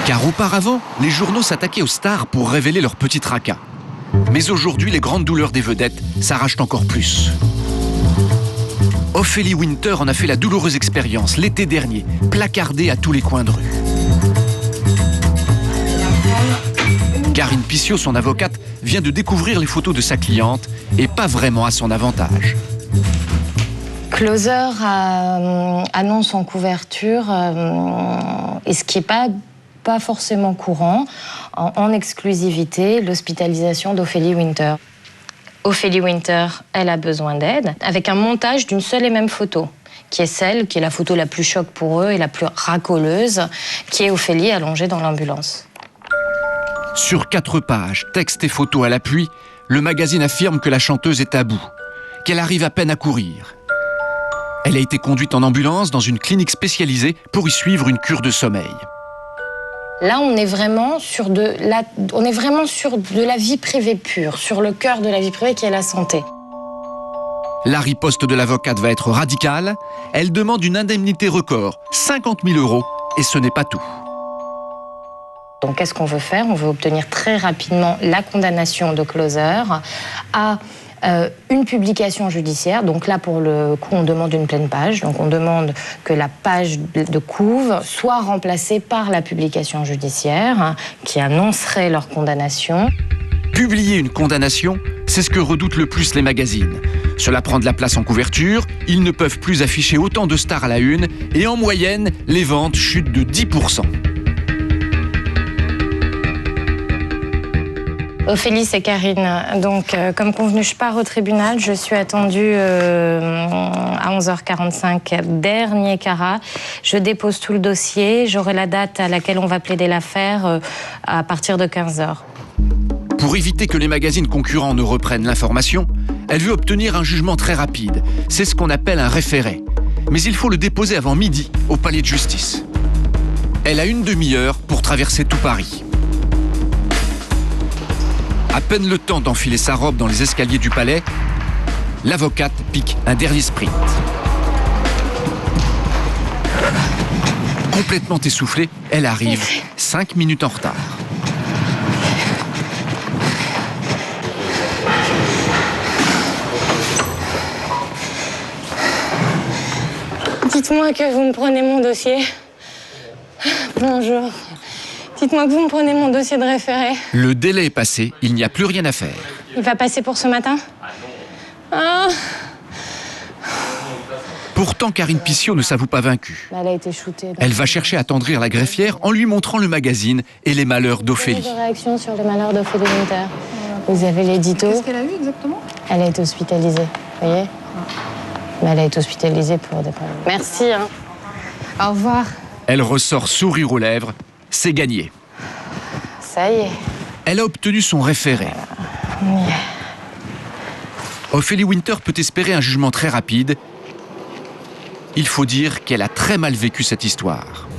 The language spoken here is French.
Car auparavant, les journaux s'attaquaient aux stars pour révéler leurs petits tracas. Mais aujourd'hui, les grandes douleurs des vedettes s'arrachent encore plus. Ophélie Winter en a fait la douloureuse expérience l'été dernier, placardée à tous les coins de rue. Karine Pissot, son avocate, vient de découvrir les photos de sa cliente et pas vraiment à son avantage. Closer annonce en couverture, et ce qui n'est pas forcément courant, en exclusivité, l'hospitalisation d'Ophélie Winter. Ophélie Winter, elle a besoin d'aide, avec un montage d'une seule et même photo, qui est la photo la plus choc pour eux et la plus racoleuse, qui est Ophélie allongée dans l'ambulance. Sur 4 pages, texte et photos à l'appui, le magazine affirme que la chanteuse est à bout, qu'elle arrive à peine à courir. Elle a été conduite en ambulance dans une clinique spécialisée pour y suivre une cure de sommeil. Là, on est vraiment sur de la vie privée pure, sur le cœur de la vie privée qui est la santé. La riposte de l'avocate va être radicale. Elle demande une indemnité record, 50 000 €, et ce n'est pas tout. Donc, qu'est-ce qu'on veut faire? On veut obtenir très rapidement la condamnation de Closer à une publication judiciaire. Donc là, pour le coup, on demande une pleine page. Donc on demande que la page de couve soit remplacée par la publication judiciaire qui annoncerait leur condamnation. Publier une condamnation, c'est ce que redoutent le plus les magazines. Cela prend de la place en couverture, ils ne peuvent plus afficher autant de stars à la une et en moyenne, les ventes chutent de 10%. Ophélie, c'est Karine. Donc, comme convenu, je pars au tribunal. Je suis attendue à 11h45, dernier carat. Je dépose tout le dossier. J'aurai la date à laquelle on va plaider l'affaire à partir de 15h. Pour éviter que les magazines concurrents ne reprennent l'information, elle veut obtenir un jugement très rapide. C'est ce qu'on appelle un référé. Mais il faut le déposer avant midi au palais de justice. Elle a une demi-heure pour traverser tout Paris. À peine le temps d'enfiler sa robe dans les escaliers du palais, l'avocate pique un dernier sprint. Complètement essoufflée, elle arrive 5 minutes en retard. Dites-moi que vous me prenez mon dossier. Bonjour. Dites-moi que vous me prenez mon dossier de référé. Le délai est passé, il n'y a plus rien à faire. Il va passer pour ce matin? Ah. Pourtant, Karine Pissot ne s'avoue pas vaincue. Elle a été shootée. Elle va chercher à attendrir la greffière en lui montrant le magazine et les malheurs d'Ophélie. Pas de réaction sur les malheurs d'Ophélie Winter. Vous avez l'édito. Qu'est-ce qu'elle a eu exactement? Elle a été hospitalisée, vous voyez? Mais elle a été hospitalisée pour des problèmes. Merci, hein. Au revoir. Elle ressort sourire aux lèvres. C'est gagné. Ça y est. Elle a obtenu son référé. Ophélie Winter peut espérer un jugement très rapide. Il faut dire qu'elle a très mal vécu cette histoire.